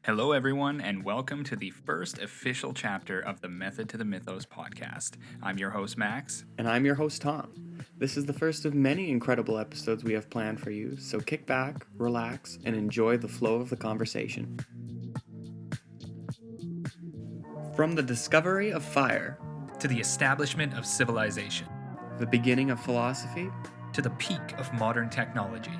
Hello, everyone, and welcome to the first official chapter of the Method to the Mythos podcast. I'm your host, Max. And I'm your host, Tom. This is the first of many incredible episodes we have planned for you, so kick back, relax, and enjoy the flow of the conversation. From the discovery of fire, To the establishment of civilization, the beginning of philosophy, to the peak of modern technology.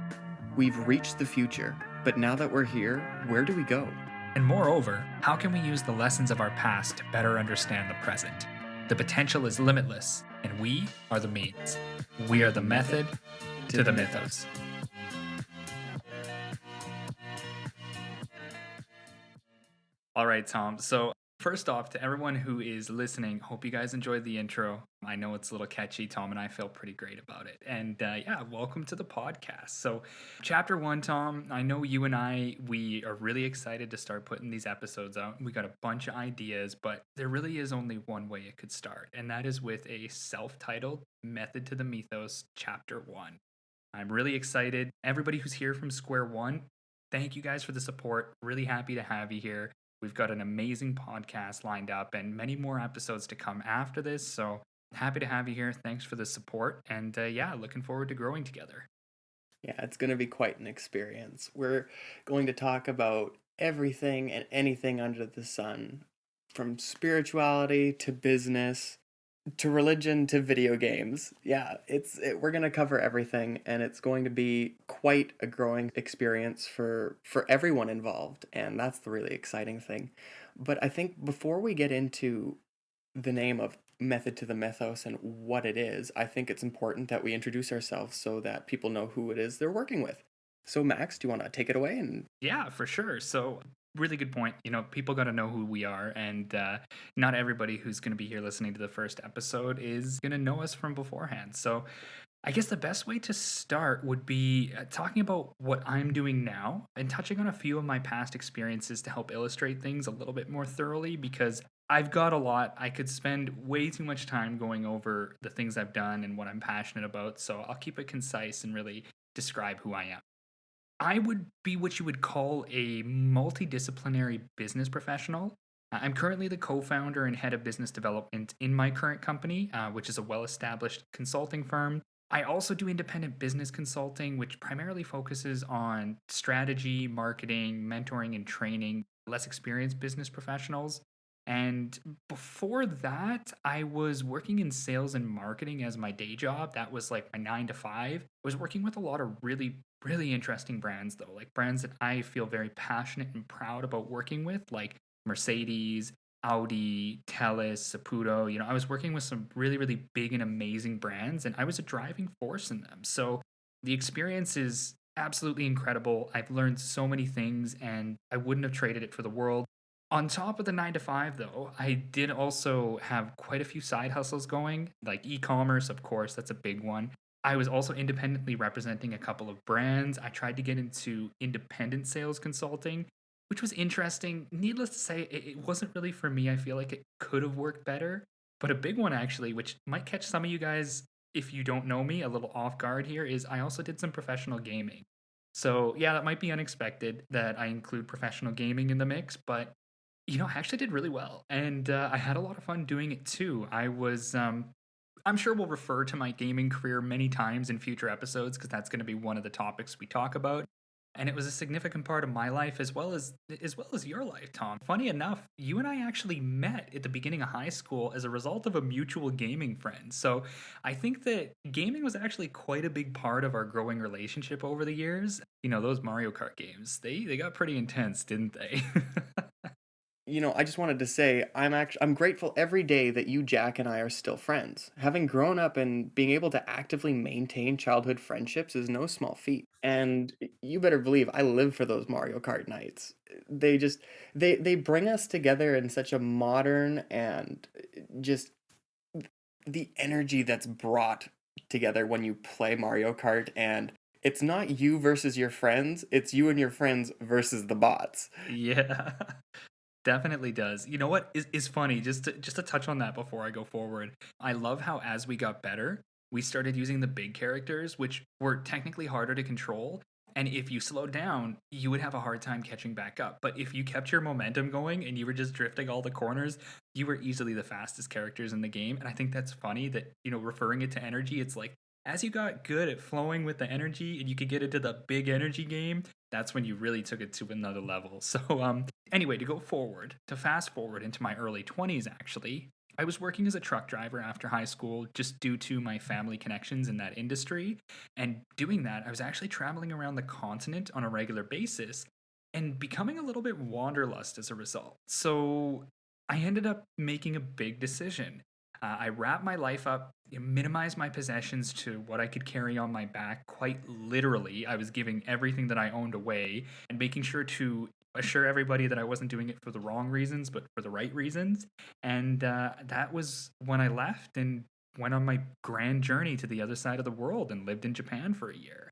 we've reached the future. But now that we're here, where do we go? And moreover, how can we use the lessons of our past to better understand the present? The potential is limitless, and we are the means. We are the method to the mythos. All right, Tom. So, first off, to everyone who is listening, hope you guys enjoyed the intro. I know it's a little catchy. Tom and I feel pretty great about it. And welcome to the podcast. So, chapter one, Tom, I know you and we are really excited to start putting these episodes out. We got a bunch of ideas, but there really is only one way it could start, and that is with a self titled Method to the Mythos, chapter one. I'm really excited. Everybody who's here from square one, thank you guys for the support. Really happy to have you here. We've got an amazing podcast lined up and many more episodes to come after this. So happy to have you here. Thanks for the support. And looking forward to growing together. Yeah, it's going to be quite an experience. We're going to talk about everything and anything under the sun, from spirituality to business to religion to video games. Yeah, we're going to cover everything, and it's going to be quite a growing experience for everyone involved, and that's the really exciting thing. But I think before we get into the name of Method to the Mythos and what it is, I think it's important that we introduce ourselves so that people know who it is they're working with. So Max, do you want to take it away? And Yeah, for sure. So really good point. People got to know who we are, and not everybody who's going to be here listening to the first episode is going to know us from beforehand. So I guess the best way to start would be talking about what I'm doing now and touching on a few of my past experiences to help illustrate things a little bit more thoroughly, because I've got a lot. I could spend way too much time going over the things I've done and what I'm passionate about. So I'll keep it concise and really describe who I am. I would be what you would call a multidisciplinary business professional. I'm currently the co founder and head of business development in my current company, which is a well established consulting firm. I also do independent business consulting, which primarily focuses on strategy, marketing, mentoring, and training less experienced business professionals. And before that, I was working in sales and marketing as my day job. That was like my 9 to 5. I was working with a lot of really, really interesting brands, though, like brands that I feel very passionate and proud about working with, like Mercedes, Audi, Telus, Saputo. I was working with some really, really big and amazing brands, and I was a driving force in them. So the experience is absolutely incredible. I've learned so many things, and I wouldn't have traded it for the world. On top of the 9 to 5, though, I did also have quite a few side hustles going, like e commerce, of course, that's a big one. I was also independently representing a couple of brands. I tried to get into independent sales consulting, which was interesting. Needless to say, it wasn't really for me. I feel like it could have worked better. But a big one, actually, which might catch some of you guys, if you don't know me, a little off guard here, is I also did some professional gaming. So, yeah, that might be unexpected that I include professional gaming in the mix, but I actually did really well, and I had a lot of fun doing it too. I'm sure we'll refer to my gaming career many times in future episodes because that's going to be one of the topics we talk about. And it was a significant part of my life as well as your life, Tom. Funny enough, you and I actually met at the beginning of high school as a result of a mutual gaming friend. So I think that gaming was actually quite a big part of our growing relationship over the years. Those Mario Kart games, they got pretty intense, didn't they? I just wanted to say I'm grateful every day that you, Jack, and I are still friends. Having grown up and being able to actively maintain childhood friendships is no small feat. And you better believe I live for those Mario Kart nights. They just they bring us together in such a modern and just the energy that's brought together when you play Mario Kart, and it's not you versus your friends, it's you and your friends versus the bots. Yeah. Definitely does. You know what is funny? Just to touch on that before I go forward. I love how as we got better, we started using the big characters, which were technically harder to control. And if you slowed down, you would have a hard time catching back up. But if you kept your momentum going and you were just drifting all the corners, you were easily the fastest characters in the game. And I think that's funny that, referring it to energy, it's like as you got good at flowing with the energy and you could get into the big energy game, that's when you really took it to another level. So, anyway, to fast forward into my early 20s, actually, I was working as a truck driver after high school just due to my family connections in that industry. And doing that, I was actually traveling around the continent on a regular basis and becoming a little bit wanderlust as a result. So I ended up making a big decision. I wrapped my life up, minimized my possessions to what I could carry on my back. Quite literally, I was giving everything that I owned away and making sure to assure everybody that I wasn't doing it for the wrong reasons, but for the right reasons. And that was when I left and went on my grand journey to the other side of the world and lived in Japan for a year.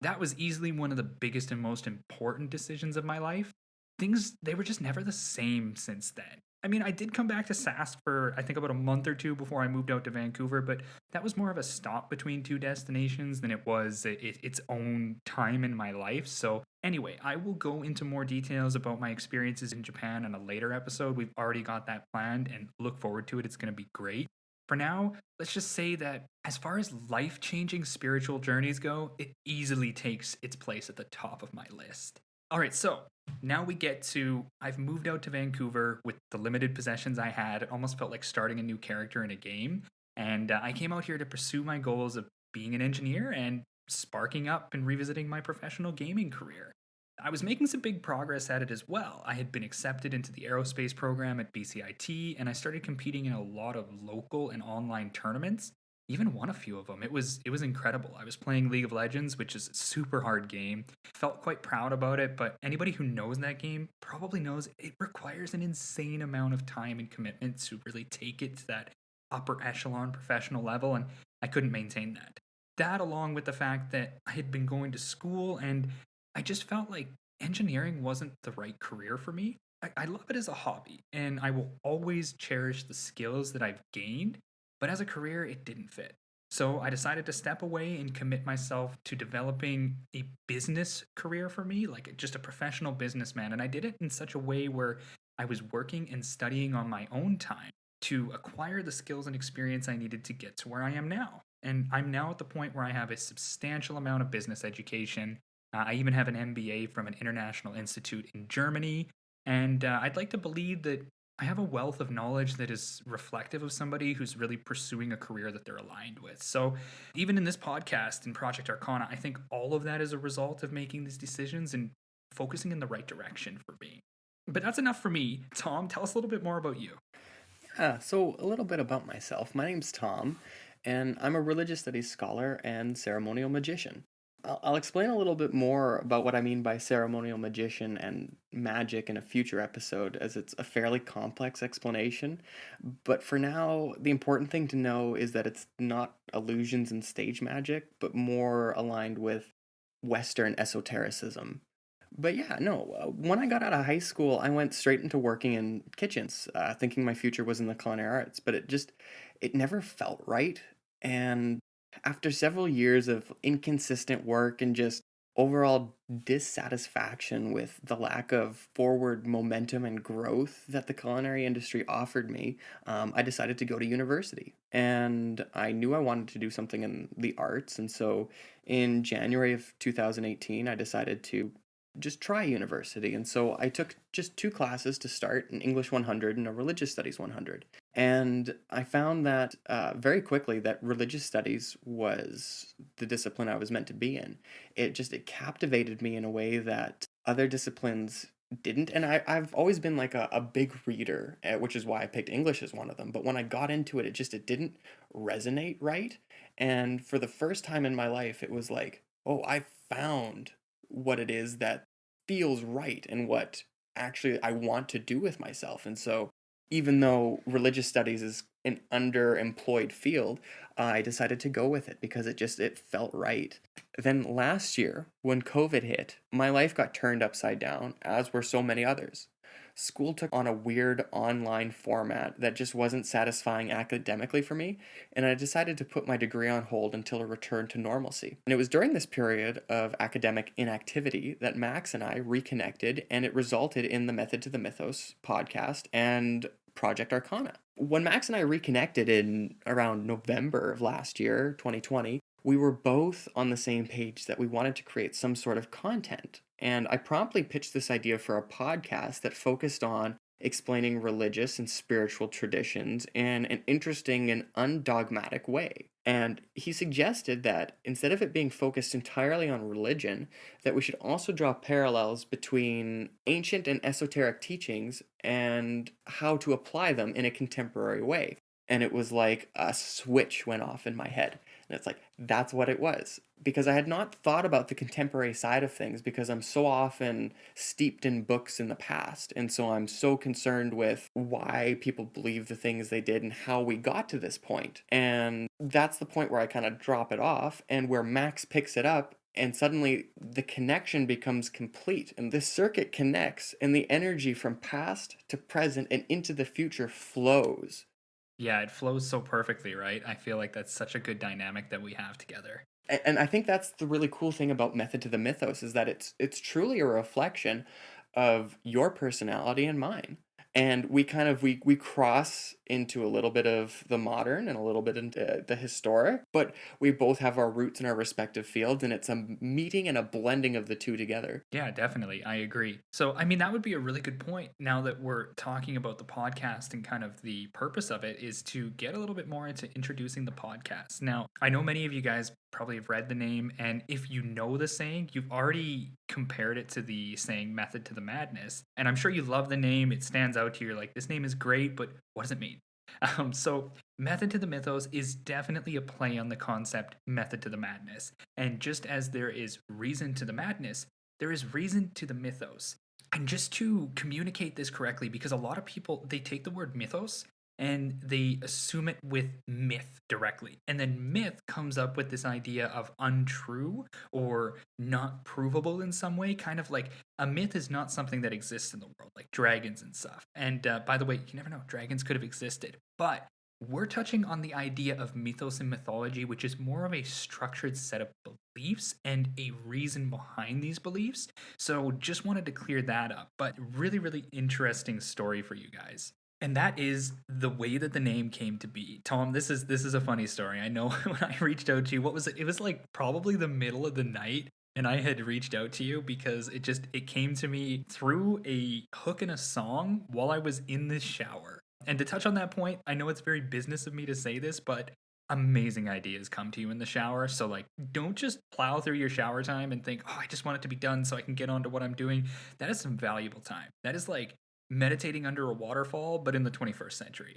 That was easily one of the biggest and most important decisions of my life. Things, they were just never the same since then. I mean, I did come back to Sask for, I think, about a month or two before I moved out to Vancouver, but that was more of a stop between two destinations than it was its own time in my life. So, anyway, I will go into more details about my experiences in Japan in a later episode. We've already got that planned and look forward to it. It's going to be great. For now, let's just say that as far as life changing spiritual journeys go, it easily takes its place at the top of my list. All right, so now we get to I've moved out to Vancouver with the limited possessions I had. It almost felt like starting a new character in a game. And I came out here to pursue my goals of being an engineer and sparking up and revisiting my professional gaming career. I was making some big progress at it as well. I had been accepted into the aerospace program at BCIT, and I started competing in a lot of local and online tournaments. Even won a few of them. It was incredible. I was playing League of Legends, which is a super hard game. Felt quite proud about it, but anybody who knows that game probably knows it requires an insane amount of time and commitment to really take it to that upper echelon professional level, and I couldn't maintain that. That, along with the fact that I had been going to school and I just felt like engineering wasn't the right career for me. I love it as a hobby, and I will always cherish the skills that I've gained, but as a career, it didn't fit. So I decided to step away and commit myself to developing a business career for me, like just a professional businessman. And I did it in such a way where I was working and studying on my own time to acquire the skills and experience I needed to get to where I am now. And I'm now at the point where I have a substantial amount of business education. I even have an MBA from an international institute in Germany. And I'd like to believe that I have a wealth of knowledge that is reflective of somebody who's really pursuing a career that they're aligned with. So, even in this podcast and Project Arcana, I think all of that is a result of making these decisions and focusing in the right direction for me. But that's enough for me. Tom, tell us a little bit more about you. Yeah, so a little bit about myself. My name's Tom, and I'm a religious studies scholar and ceremonial magician. I'll explain a little bit more about what I mean by ceremonial magician and magic in a future episode, as it's a fairly complex explanation. But for now, the important thing to know is that it's not illusions and stage magic, but more aligned with Western esotericism. But yeah, no, when I got out of high school, I went straight into working in kitchens, thinking my future was in the culinary arts, but it never felt right. And after several years of inconsistent work and just overall dissatisfaction with the lack of forward momentum and growth that the culinary industry offered me, I decided to go to university. And I knew I wanted to do something in the arts. And so in January of 2018, I decided to just try university. And so I took just two classes to start, an English 100 and a religious studies 100. And I found that very quickly that religious studies was the discipline I was meant to be in. It captivated me in a way that other disciplines didn't. And I've always been like a big reader, which is why I picked English as one of them. But when I got into it, it didn't resonate right. And for the first time in my life, it was like, oh, I found what it is that feels right and what actually I want to do with myself. And so, even though religious studies is an underemployed field, I decided to go with it because it felt right. Then last year, when COVID hit, my life got turned upside down, as were so many others. school took on a weird online format that just wasn't satisfying academically for me, and I decided to put my degree on hold until a return to normalcy. And it was during this period of academic inactivity that Max and I reconnected, and it resulted in the Method to the Mythos podcast and Project Arcana. When Max and I reconnected in around November of last year, 2020, we were both on the same page that we wanted to create some sort of content. And I promptly pitched this idea for a podcast that focused on explaining religious and spiritual traditions in an interesting and undogmatic way. And he suggested that instead of it being focused entirely on religion, that we should also draw parallels between ancient and esoteric teachings and how to apply them in a contemporary way. And it was like a switch went off in my head. And it's like, that's what it was. Because I had not thought about the contemporary side of things because I'm so often steeped in books in the past. And so I'm so concerned with why people believe the things they did and how we got to this point. And that's the point where I kind of drop it off and where Max picks it up. And suddenly the connection becomes complete. And this circuit connects, and the energy from past to present and into the future flows. Yeah, it flows so perfectly, right? I feel like that's such a good dynamic that we have together. And I think that's the really cool thing about Method to the Mythos is that it's truly a reflection of your personality and mine. And we kind of we cross into a little bit of the modern and a little bit into the historic, but we both have our roots in our respective fields, and it's a meeting and a blending of the two together. Yeah, definitely. I agree. So, I mean, that would be a really good point now that we're talking about the podcast and kind of the purpose of it is to get a little bit more into introducing the podcast. Now, I know many of you guys probably have read the name, and if you know the saying, you've already compared it to the saying Method to the Madness. And I'm sure you love the name. It stands out to you. You're like, this name is great, but what does it mean? So, Method to the Mythos is definitely a play on the concept Method to the Madness. And just as there is reason to the madness, there is reason to the mythos. And just to communicate this correctly, because a lot of people, they take the word mythos and they assume it with myth directly. And then myth comes up with this idea of untrue or not provable in some way, kind of like a myth is not something that exists in the world, like dragons and stuff. And by the way, you never know, dragons could have existed. But we're touching on the idea of mythos and mythology, which is more of a structured set of beliefs and a reason behind these beliefs. So just wanted to clear that up. But really, really interesting story for you guys. And that is the way that the name came to be. Tom, this is a funny story. I know when I reached out to you, what was it? It was like probably the middle of the night and I had reached out to you because it came to me through a hook in a song while I was in the shower. And to touch on that point, I know it's very business of me to say this, but amazing ideas come to you in the shower. So like don't just plow through your shower time and think, "Oh, I just want it to be done so I can get on to what I'm doing." That is some valuable time. That is like meditating under a waterfall, but in the 21st century.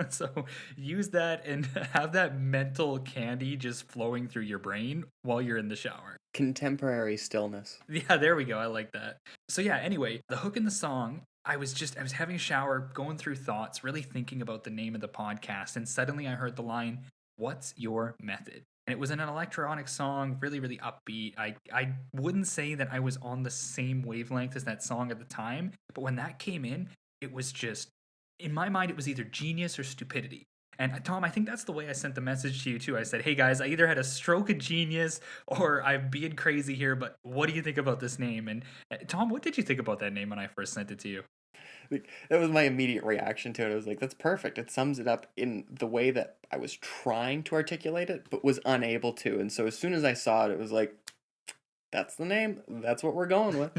So use that and have that mental candy just flowing through your brain while you're in the shower. Contemporary stillness. Yeah, there we go. I like that. So yeah, anyway, the hook in the song, I was having a shower, going through thoughts, really thinking about the name of the podcast, and suddenly I heard the line, "What's your method?" And it was an electronic song, really, really upbeat. I wouldn't say that I was on the same wavelength as that song at the time, but when that came in, it was just, in my mind, it was either genius or stupidity. And Tom, I think that's the way I sent the message to you too. I said, "Hey guys, I either had a stroke of genius or I'm being crazy here, but what do you think about this name?" And Tom, what did you think about that name when I first sent it to you? Like, that was my immediate reaction to it. I was like, that's perfect. It sums it up in the way that I was trying to articulate it, but was unable to. And so as soon as I saw it, it was like, that's the name. That's what we're going with.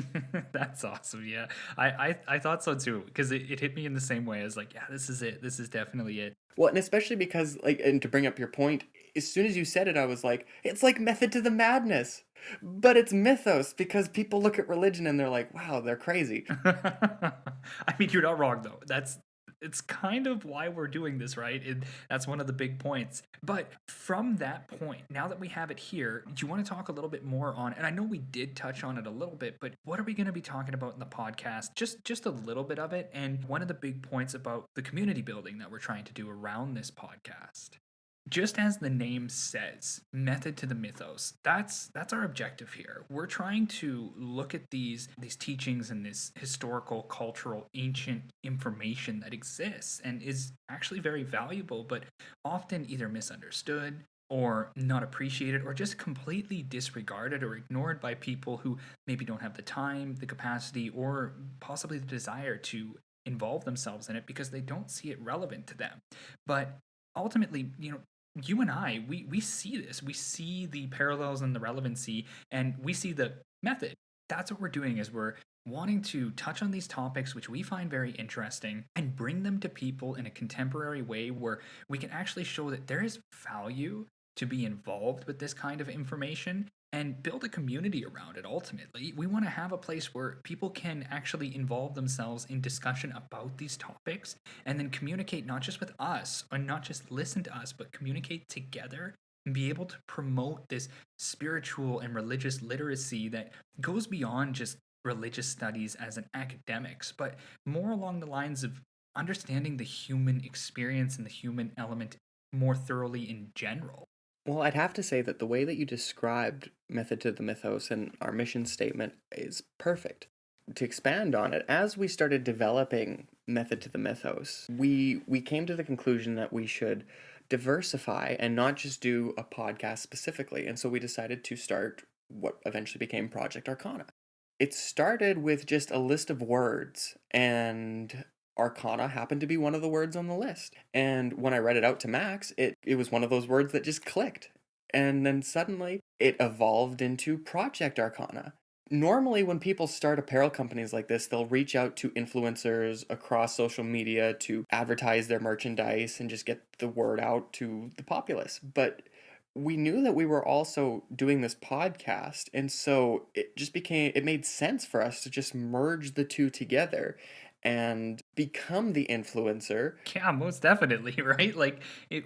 That's awesome. Yeah, I thought so too because it hit me in the same way. I was like, yeah, this is it. This is definitely it. Well, and especially because, like, and to bring up your point, as soon as you said it, I was like, it's like Method to the Madness, but it's mythos because people look at religion and they're like, wow, they're crazy. I mean, you're not wrong though. It's kind of why we're doing this, right? That's one of the big points. But from that point, now that we have it here, do you want to talk a little bit more on? And I know we did touch on it a little bit, but what are we going to be talking about in the podcast? Just a little bit of it, and one of the big points about the community building that we're trying to do around this podcast. Just as the name says, method to the mythos. That's our objective here. We're trying to look at these teachings and this historical, cultural, ancient information that exists and is actually very valuable, but often either misunderstood or not appreciated or just completely disregarded or ignored by people who maybe don't have the time, the capacity, or possibly the desire to involve themselves in it because they don't see it relevant to them. But ultimately, you and I, we see this. We see the parallels and the relevancy, and we see the method. That's what we're doing is we're wanting to touch on these topics which we find very interesting and bring them to people in a contemporary way where we can actually show that there is value to be involved with this kind of information and build a community around it. Ultimately, we want to have a place where people can actually involve themselves in discussion about these topics and then communicate not just with us or not just listen to us, but communicate together and be able to promote this spiritual and religious literacy that goes beyond just religious studies as an academics, but more along the lines of understanding the human experience and the human element more thoroughly in general. Well, I'd have to say that the way that you described Method to the Mythos and our mission statement is perfect. To expand on it, as we started developing Method to the Mythos, we came to the conclusion that we should diversify and not just do a podcast specifically. And so we decided to start what eventually became Project Arcana. It started with just a list of words, and Arcana happened to be one of the words on the list. And when I read it out to Max, it was one of those words that just clicked. And then suddenly it evolved into Project Arcana. Normally, when people start apparel companies like this, they'll reach out to influencers across social media to advertise their merchandise and just get the word out to the populace. But we knew that we were also doing this podcast, and so it made sense for us to just merge the two together and become the influencer. Yeah, most definitely, right? Like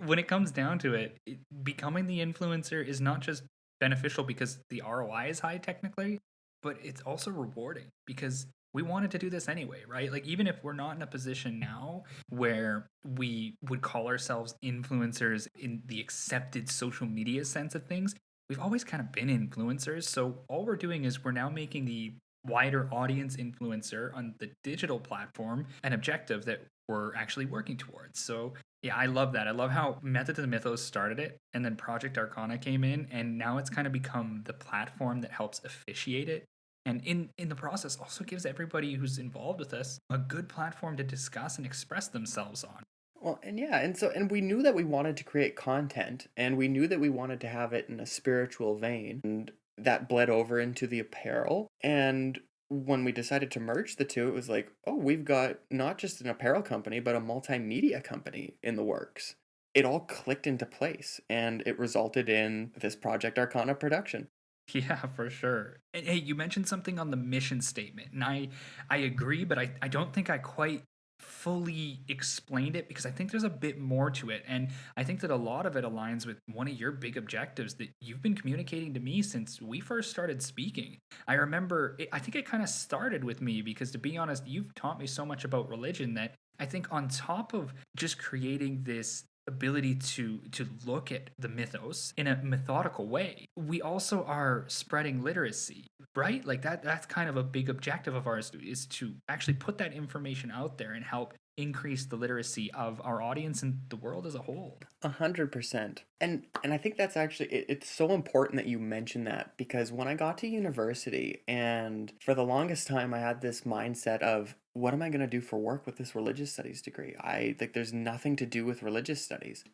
when it comes down to it, becoming the influencer is not just beneficial because the ROI is high technically, but it's also rewarding because we wanted to do this anyway, right? Like even if we're not in a position now where we would call ourselves influencers in the accepted social media sense of things, we've always kind of been influencers. So all we're doing is we're now making the wider audience influencer on the digital platform an objective that we're actually working towards. So yeah, I love that. I love how Method to the Mythos started it, and then Project Arcana came in, and now it's kind of become the platform that helps officiate it. And in the process, also gives everybody who's involved with us a good platform to discuss and express themselves on. Well, and yeah, and we knew that we wanted to create content, and we knew that we wanted to have it in a spiritual vein, and that bled over into the apparel. And when we decided to merge the two, it was like, oh, we've got not just an apparel company, but a multimedia company in the works. It all clicked into place, and it resulted in this Project Arcana production. Yeah, for sure. And hey, you mentioned something on the mission statement, and I agree, but I don't think I quite fully explained it because I think there's a bit more to it. And I think that a lot of it aligns with one of your big objectives that you've been communicating to me since we first started speaking. I remember, I think it kind of started with me because to be honest, you've taught me so much about religion that I think on top of just creating this ability to look at the mythos in a methodical way, we also are spreading literacy, right? Like that's kind of a big objective of ours is to actually put that information out there and help increase the literacy of our audience and the world as a whole. 100%. And I think that's actually it's so important that you mention that, because when I got to university, and for the longest time I had this mindset of what am I going to do for work with this religious studies degree? I like there's nothing to do with religious studies.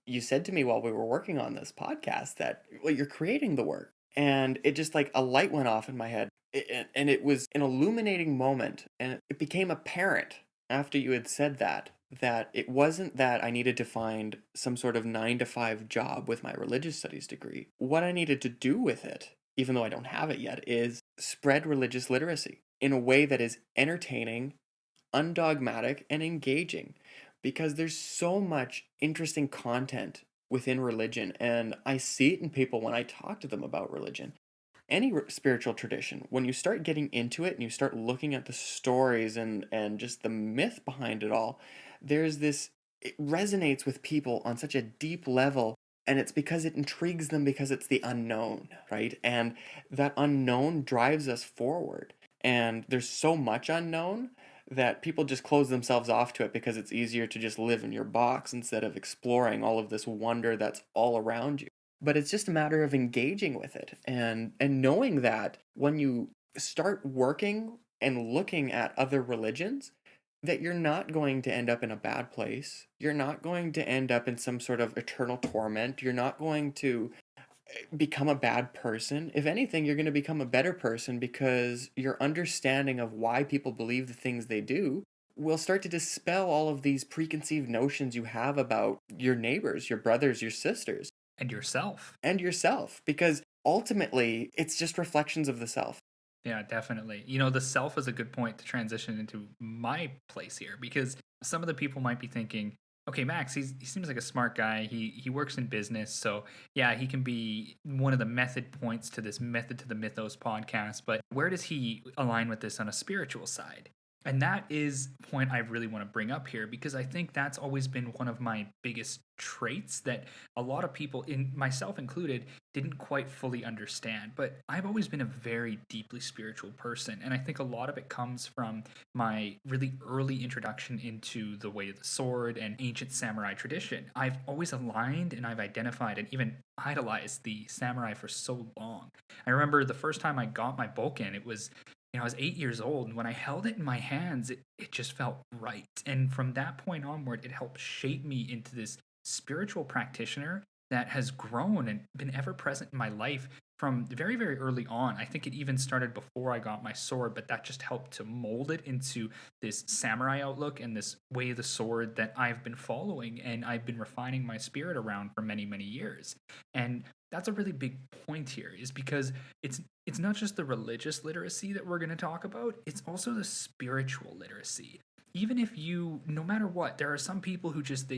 You said to me while we were working on this podcast that, well, you're creating the work. And it just like a light went off in my head. And it was an illuminating moment, and it became apparent after you had said that it wasn't that I needed to find some sort of 9 to 5 job with my religious studies degree. What I needed to do with it, even though I don't have it yet, is spread religious literacy in a way that is entertaining, undogmatic, and engaging. Because there's so much interesting content within religion, and I see it in people when I talk to them about religion. Any spiritual tradition, when you start getting into it and you start looking at the stories and just the myth behind it all, there's this, it resonates with people on such a deep level And it's because it intrigues them because it's the unknown, right? And that unknown drives us forward. And there's so much unknown that people just close themselves off to it because it's easier to just live in your box instead of exploring all of this wonder that's all around you. But it's just a matter of engaging with it and knowing that when you start working and looking at other religions, that you're not going to end up in a bad place. You're not going to end up in some sort of eternal torment. You're not going to become a bad person. If anything, you're going to become a better person because your understanding of why people believe the things they do will start to dispel all of these preconceived notions you have about your neighbors, your brothers, your sisters, And yourself. and yourself, because ultimately it's just reflections of the self. Yeah, definitely. The self is a good point to transition into my place here because some of the people might be thinking, okay, Max, he seems like a smart guy. He works in business, so yeah, he can be one of the method points to this Method to the Mythos podcast. But where does he align with this on a spiritual side? And that is a point I really want to bring up here because I think that's always been one of my biggest traits that a lot of people, in myself included, didn't quite fully understand. But I've always been a very deeply spiritual person. And I think a lot of it comes from my really early introduction into the way of the sword and ancient samurai tradition. I've always aligned and I've identified and even idolized the samurai for so long. I remember the first time I got my bokken, it was I was 8 years old, and when I held it in my hands, it just felt right. And from that point onward, it helped shape me into this spiritual practitioner that has grown and been ever present in my life from very, very early on. I think it even started before I got my sword, but that just helped to mold it into this samurai outlook and this way of the sword that I've been following and I've been refining my spirit around for many, many years. And that's a really big point here is because it's not just the religious literacy that we're going to talk about, it's also the spiritual literacy. Even if you, no matter what, there are some people who just,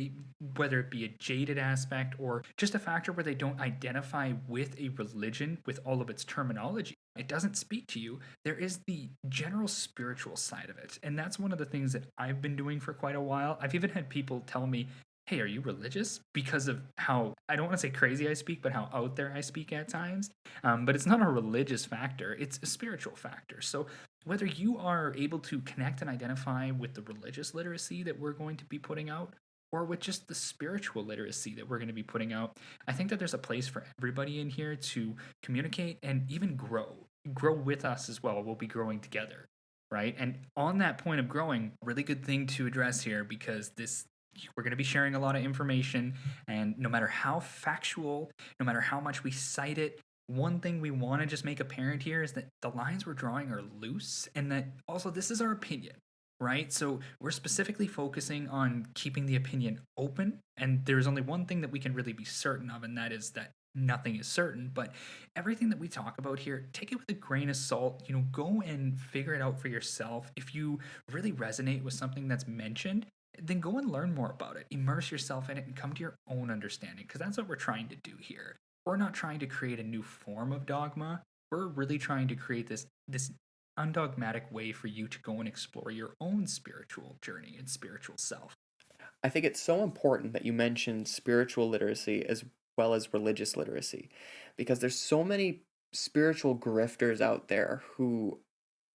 whether it be a jaded aspect or just a factor where they don't identify with a religion with all of its terminology, it doesn't speak to you. There is the general spiritual side of it. And that's one of the things that I've been doing for quite a while. I've even had people tell me, hey, are you religious? Because of how, I don't want to say crazy I speak, but how out there I speak at times. But it's not a religious factor, it's a spiritual factor. So whether you are able to connect and identify with the religious literacy that we're going to be putting out, or with just the spiritual literacy that we're going to be putting out, I think that there's a place for everybody in here to communicate and even grow with us as well. We'll be growing together, right? And on that point of growing, really good thing to address here because this we're going to be sharing a lot of information, and no matter how factual, no matter how much we cite it, one thing we want to just make apparent here is that the lines we're drawing are loose, and that also this is our opinion, right? So we're specifically focusing on keeping the opinion open, and there's only one thing that we can really be certain of, and that is that nothing is certain. But everything that we talk about here, take it with a grain of salt. Go and figure it out for yourself. If you really resonate with something that's mentioned, then go and learn more about it. Immerse yourself in it and come to your own understanding, because that's what we're trying to do here. We're not trying to create a new form of dogma. We're really trying to create this undogmatic way for you to go and explore your own spiritual journey and spiritual self. I think it's so important that you mentioned spiritual literacy as well as religious literacy, because there's so many spiritual grifters out there who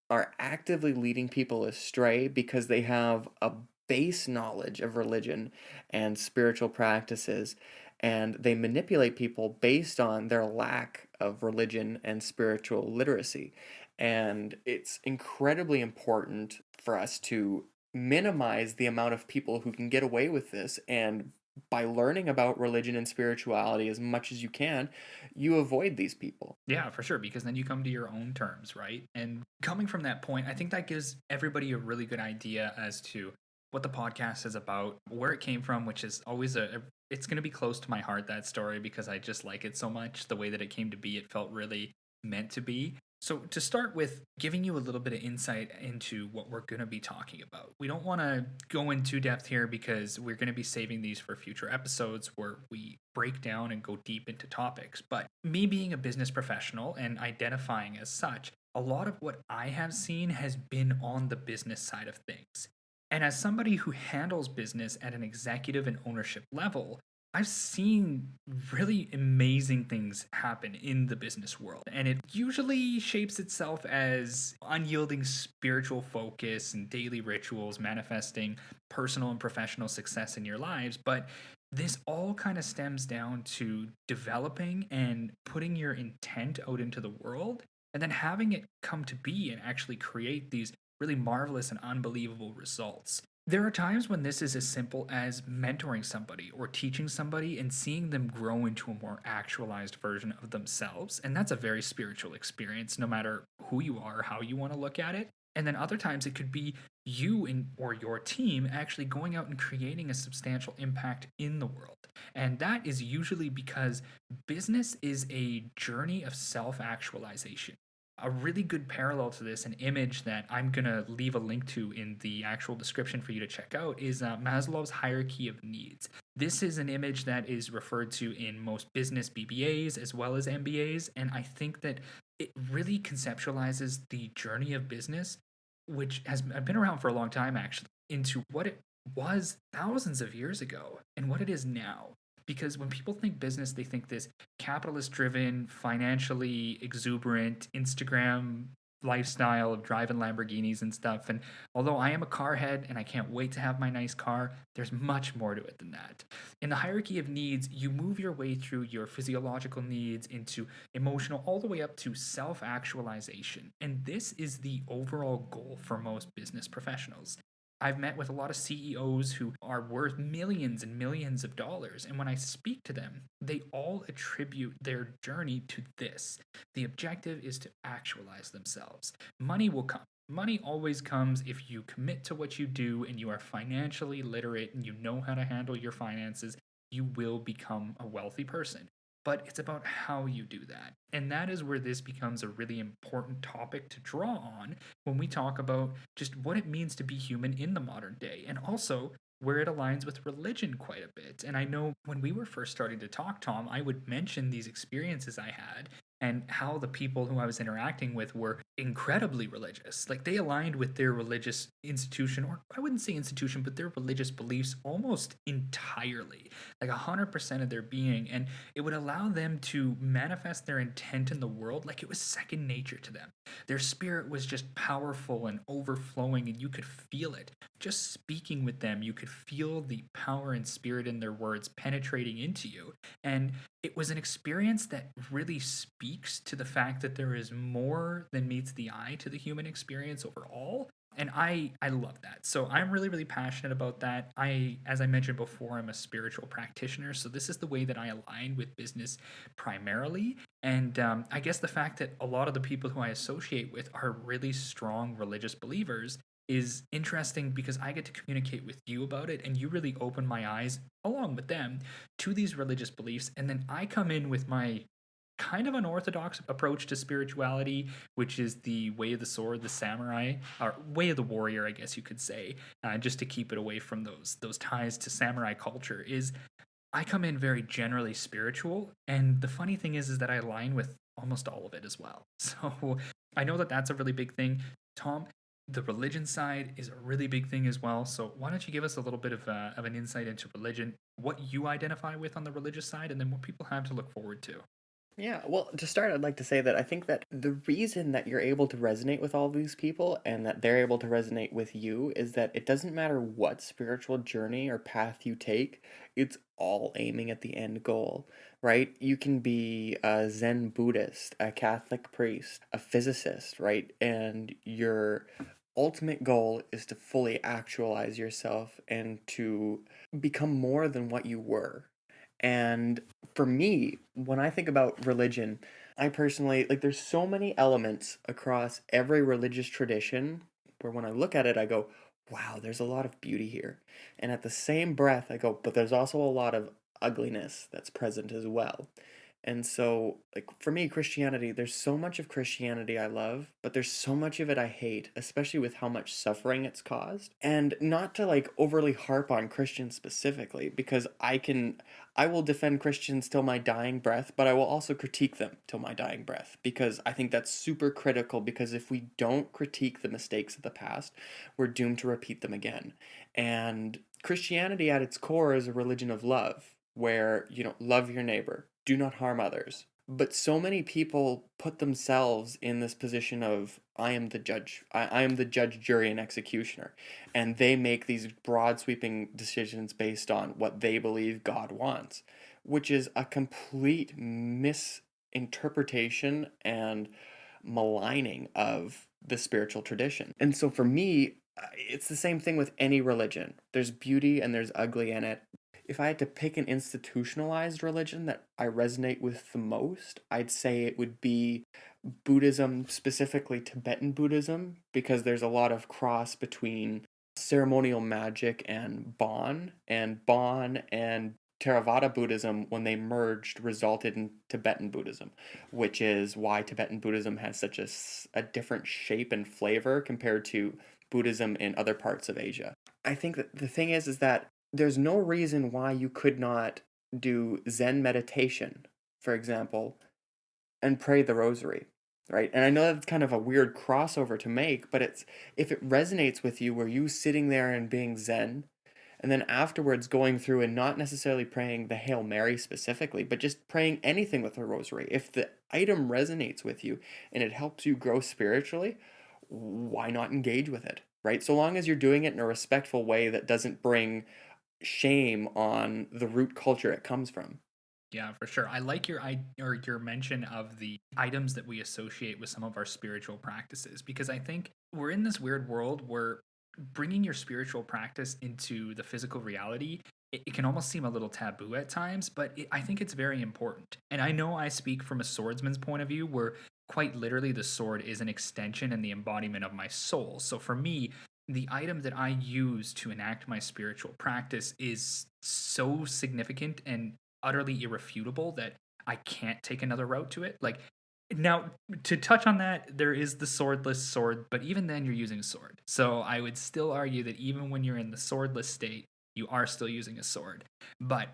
are actively leading people astray because they have a base knowledge of religion and spiritual practices, and they manipulate people based on their lack of religion and spiritual literacy. And it's incredibly important for us to minimize the amount of people who can get away with this, and by learning about religion and spirituality as much as you can, you avoid these people. Yeah, for sure, because then you come to your own terms, right? And coming from that point, I think that gives everybody a really good idea as to what the podcast is about, where it came from, which is always it's going to be close to my heart, that story, because I just like it so much. The way that it came to be, it felt really meant to be. So, to start with, giving you a little bit of insight into what we're going to be talking about. We don't want to go in too depth here because we're going to be saving these for future episodes where we break down and go deep into topics. But me being a business professional and identifying as such, a lot of what I have seen has been on the business side of things. And as somebody who handles business at an executive and ownership level, I've seen really amazing things happen in the business world, and it usually shapes itself as unyielding spiritual focus and daily rituals manifesting personal and professional success in your lives. But this all kind of stems down to developing and putting your intent out into the world and then having it come to be and actually create these really marvelous and unbelievable results. There are times when this is as simple as mentoring somebody or teaching somebody and seeing them grow into a more actualized version of themselves. And that's a very spiritual experience, no matter who you are, how you want to look at it. And then other times it could be you and or your team actually going out and creating a substantial impact in the world. And that is usually because business is a journey of self-actualization. A really good parallel to this, an image that I'm going to leave a link to in the actual description for you to check out, is Maslow's hierarchy of needs. This is an image that is referred to in most business BBAs as well as MBAs, and I think that it really conceptualizes the journey of business, which has been around for a long time actually, into what it was thousands of years ago and what it is now. Because when people think business, they think this capitalist driven, financially exuberant Instagram lifestyle of driving Lamborghinis and stuff. And although I am a car head and I can't wait to have my nice car, there's much more to it than that. In the hierarchy of needs, you move your way through your physiological needs into emotional, all the way up to self actualization. And this is the overall goal for most business professionals. I've met with a lot of CEOs who are worth millions and millions of dollars. And when I speak to them, they all attribute their journey to this. The objective is to actualize themselves. Money will come. Money always comes if you commit to what you do and you are financially literate and you know how to handle your finances. You will become a wealthy person. But it's about how you do that. And that is where this becomes a really important topic to draw on when we talk about just what it means to be human in the modern day, and also where it aligns with religion quite a bit. And I know when we were first starting to talk, Tom, I would mention these experiences I had and how the people who I was interacting with were incredibly religious. Like they aligned with their religious institution, or I wouldn't say institution, but their religious beliefs almost entirely, like 100% of their being. And it would allow them to manifest their intent in the world like it was second nature to them. Their spirit was just powerful and overflowing, and you could feel it. Just speaking with them, you could feel the power and spirit in their words penetrating into you. And it was an experience that really speaks to the fact that there is more than meets the eye to the human experience overall. And I love that. So I'm really really passionate about that. I, as I mentioned before, I'm a spiritual practitioner, so this is the way that I align with business primarily. And I guess the fact that a lot of the people who I associate with are really strong religious believers is interesting because I get to communicate with you about it, and you really open my eyes along with them to these religious beliefs. And then I come in with my kind of unorthodox approach to spirituality, which is the way of the sword, the samurai, or way of the warrior, I guess you could say, just to keep it away from those ties to samurai culture. Is I come in very generally spiritual, and the funny thing is that I align with almost all of it as well. So I know that that's a really big thing, Tom. The religion side is a really big thing as well. So why don't you give us a little bit of an insight into religion, what you identify with on the religious side, and then what people have to look forward to. Yeah, well, to start, I'd like to say that I think that the reason that you're able to resonate with all these people and that they're able to resonate with you is that it doesn't matter what spiritual journey or path you take, it's all aiming at the end goal, right? You can be a Zen Buddhist, a Catholic priest, a physicist, right? And your ultimate goal is to fully actualize yourself and to become more than what you were. And for me, when I think about religion, I personally like there's so many elements across every religious tradition where when I look at it, I go, wow, there's a lot of beauty here. And at the same breath, I go, but there's also a lot of ugliness that's present as well. And so, like for me, Christianity, there's so much of Christianity I love, but there's so much of it I hate, especially with how much suffering it's caused. And not to like overly harp on Christians specifically, because I will defend Christians till my dying breath, but I will also critique them till my dying breath because I think that's super critical because if we don't critique the mistakes of the past, we're doomed to repeat them again. And Christianity at its core is a religion of love. where, love your neighbor, do not harm others. But so many people put themselves in this position of, I am the judge. I am the judge, jury, and executioner. And they make these broad sweeping decisions based on what they believe God wants, which is a complete misinterpretation and maligning of the spiritual tradition. And so for me, it's the same thing with any religion. There's beauty and there's ugly in it. If I had to pick an institutionalized religion that I resonate with the most, I'd say it would be Buddhism, specifically Tibetan Buddhism, because there's a lot of cross between ceremonial magic and Bon and Theravada Buddhism, when they merged, resulted in Tibetan Buddhism, which is why Tibetan Buddhism has such a different shape and flavor compared to Buddhism in other parts of Asia. I think that the thing is that there's no reason why you could not do Zen meditation, for example, and pray the rosary, right? And I know that's kind of a weird crossover to make, but it's, if it resonates with you, where you sitting there and being Zen, and then afterwards going through and not necessarily praying the Hail Mary specifically, but just praying anything with the rosary. If the item resonates with you and it helps you grow spiritually, why not engage with it, right? So long as you're doing it in a respectful way that doesn't bring shame on the root culture it comes from. Yeah, for sure. I like your mention of the items that we associate with some of our spiritual practices, because I think we're in this weird world where bringing your spiritual practice into the physical reality, it can almost seem a little taboo at times, but I think it's very important. And I know I speak from a swordsman's point of view, where quite literally the sword is an extension and the embodiment of my soul. So for me, the item that I use to enact my spiritual practice is so significant and utterly irrefutable that I can't take another route to it. Like, now, to touch on that, there is the swordless sword, but even then, you're using a sword. So I would still argue that even when you're in the swordless state, you are still using a sword. But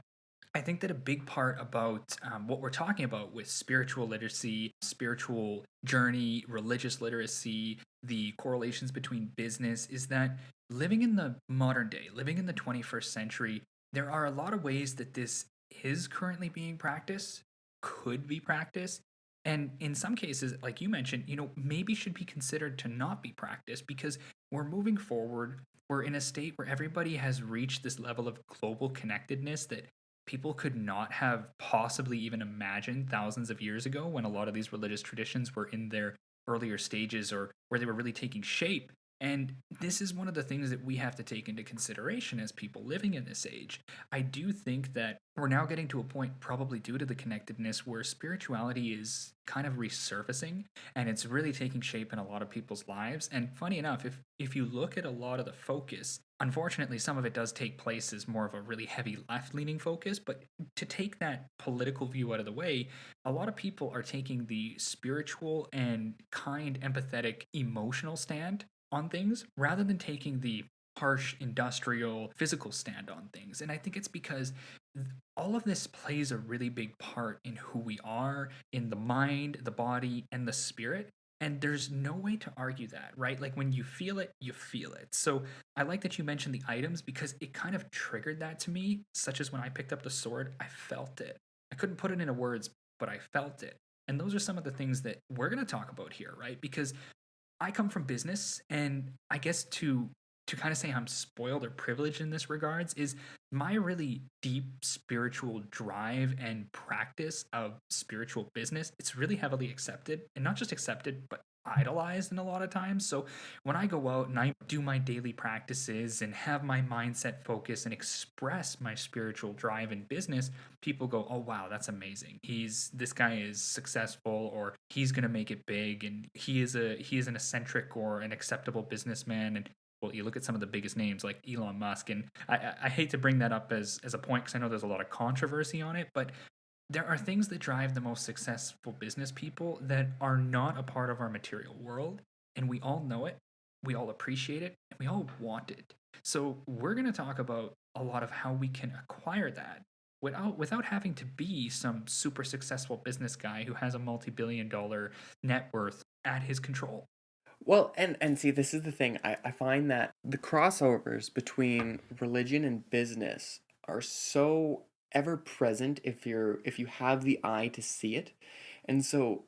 I think that a big part about what we're talking about with spiritual literacy, spiritual journey, religious literacy, the correlations between business, is that living in the modern day, living in the 21st century, there are a lot of ways that this is currently being practiced, could be practiced, and in some cases, like you mentioned, maybe should be considered to not be practiced, because we're moving forward. We're in a state where everybody has reached this level of global connectedness that people could not have possibly even imagined thousands of years ago, when a lot of these religious traditions were in their earlier stages, or where they were really taking shape. And this is one of the things that we have to take into consideration as people living in this age. I do think that we're now getting to a point, probably due to the connectedness, where spirituality is kind of resurfacing and it's really taking shape in a lot of people's lives. And funny enough, if you look at a lot of the focus, unfortunately, some of it does take place as more of a really heavy left leaning focus. But to take that political view out of the way, a lot of people are taking the spiritual and kind, empathetic, emotional stand on things, rather than taking the harsh industrial physical stand on things. And I think it's because all of this plays a really big part in who we are, in the mind, the body, and the spirit. And there's no way to argue that, right? Like, when you feel it, you feel it. So I like that you mentioned the items, because it kind of triggered that to me, such as when I picked up the sword, I felt it. I couldn't put it into words, but I felt it. And those are some of the things that we're going to talk about here, right? Because I come from business, and I guess to kind of say I'm spoiled or privileged in this regards is my really deep spiritual drive and practice of spiritual business. It's really heavily accepted, and not just accepted, but idolized in a lot of times. So when I go out and I do my daily practices and have my mindset focus and express my spiritual drive in business, people go, "Oh wow, that's amazing. This guy is successful, or he's going to make it big, and he is an eccentric or an acceptable businessman." And well, you look at some of the biggest names like Elon Musk, and I hate to bring that up as a point, because I know there's a lot of controversy on it, but there are things that drive the most successful business people that are not a part of our material world, and we all know it, we all appreciate it, and we all want it. So we're going to talk about a lot of how we can acquire that without having to be some super successful business guy who has a multi-billion-dollar net worth at his control. Well, and see, this is the thing. I find that the crossovers between religion and business are so ever present if you have the eye to see it. And so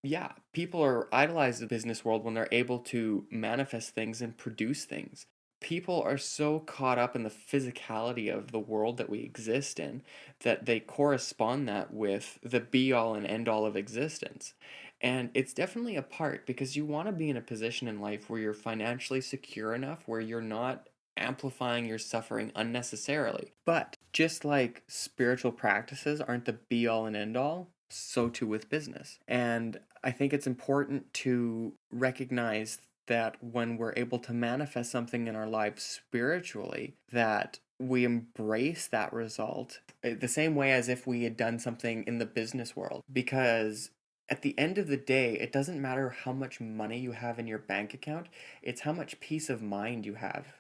yeah, people are idolize the business world when they're able to manifest things and produce things. People are so caught up in the physicality of the world that we exist in that they correspond that with the be all and end all of existence. And it's definitely a part because you want to be in a position in life where you're financially secure enough where you're not amplifying your suffering unnecessarily. But just like spiritual practices aren't the be all and end all, so too with business. And I think it's important to recognize that when we're able to manifest something in our lives spiritually, that we embrace that result the same way as if we had done something in the business world. Because at the end of the day, it doesn't matter how much money you have in your bank account, it's how much peace of mind you have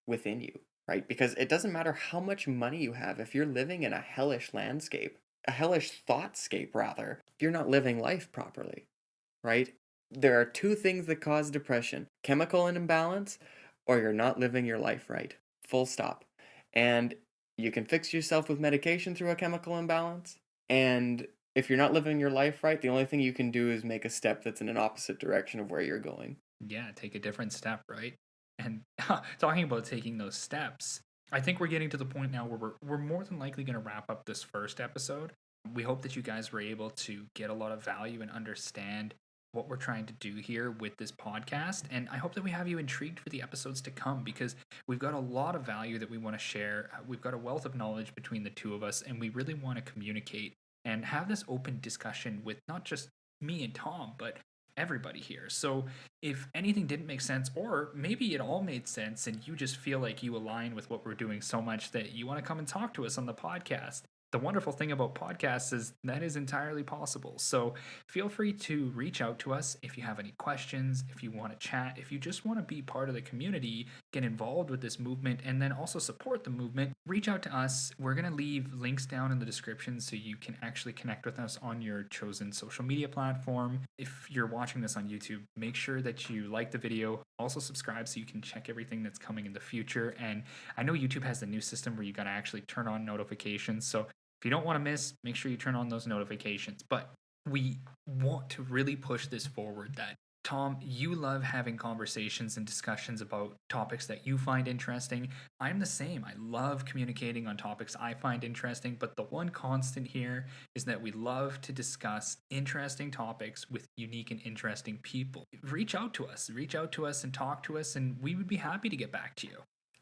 within you, right? Because it doesn't matter how much money you have if you're living in a hellish landscape, a hellish thoughtscape rather, you're not living life properly, right? There are two things that cause depression: chemical imbalance, or you're not living your life right. Full stop. And you can fix yourself with medication through a chemical imbalance. And if you're not living your life right, the only thing you can do is make a step that's in an opposite direction of where you're going. Yeah, take a different step, right? And talking about taking those steps, I think we're getting to the point now where we're more than likely going to wrap up this first episode. We hope that you guys were able to get a lot of value and understand what we're trying to do here with this podcast. And I hope that we have you intrigued for the episodes to come because we've got a lot of value that we want to share. We've got a wealth of knowledge between the two of us, and we really want to communicate and have this open discussion with not just me and Tom, but everybody here. So if anything didn't make sense, or maybe it all made sense and you just feel like you align with what we're doing so much that you want to come and talk to us on the podcast, the wonderful thing about podcasts is that is entirely possible. So feel free to reach out to us if you have any questions, if you want to chat, if you just want to be part of the community, get involved with this movement, and then also support the movement. Reach out to us. We're going to leave links down in the description so you can actually connect with us on your chosen social media platform. If you're watching this on YouTube, make sure that you like the video. Also subscribe so you can check everything that's coming in the future. And I know YouTube has the new system where you got to actually turn on notifications. So if you don't want to miss, make sure you turn on those notifications. But we want to really push this forward that Tom, you love having conversations and discussions about topics that you find interesting. I'm the same. I love communicating on topics I find interesting, but the one constant here is that we love to discuss interesting topics with unique and interesting people. Reach out to us. Reach out to us and talk to us, and we would be happy to get back to you.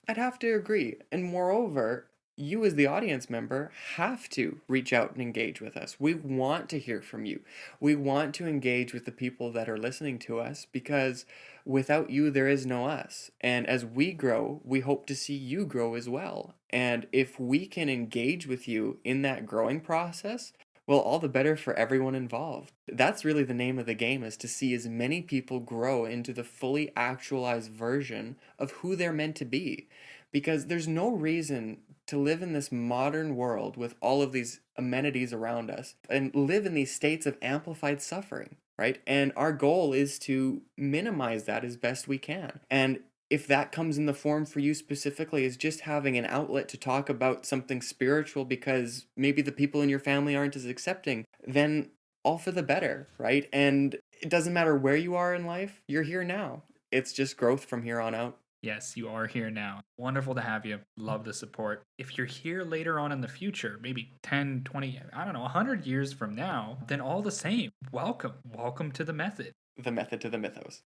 I'd have to agree. And moreover, you as the audience member have to reach out and engage with us. We want to hear from you. We want to engage with the people that are listening to us because without you, there is no us. And as we grow, we hope to see you grow as well. And if we can engage with you in that growing process, well, all the better for everyone involved. That's really the name of the game, is to see as many people grow into the fully actualized version of who they're meant to be. Because there's no reason to live in this modern world with all of these amenities around us and live in these states of amplified suffering, right? And our goal is to minimize that as best we can. And if that comes in the form for you specifically is just having an outlet to talk about something spiritual because maybe the people in your family aren't as accepting, then all for the better, right? And it doesn't matter where you are in life, you're here now. It's just growth from here on out. Yes, you are here now. Wonderful to have you. Love the support. If you're here later on in the future, maybe 10, 20, I don't know, 100 years from now, then all the same, welcome. Welcome to the method. The method to the mythos.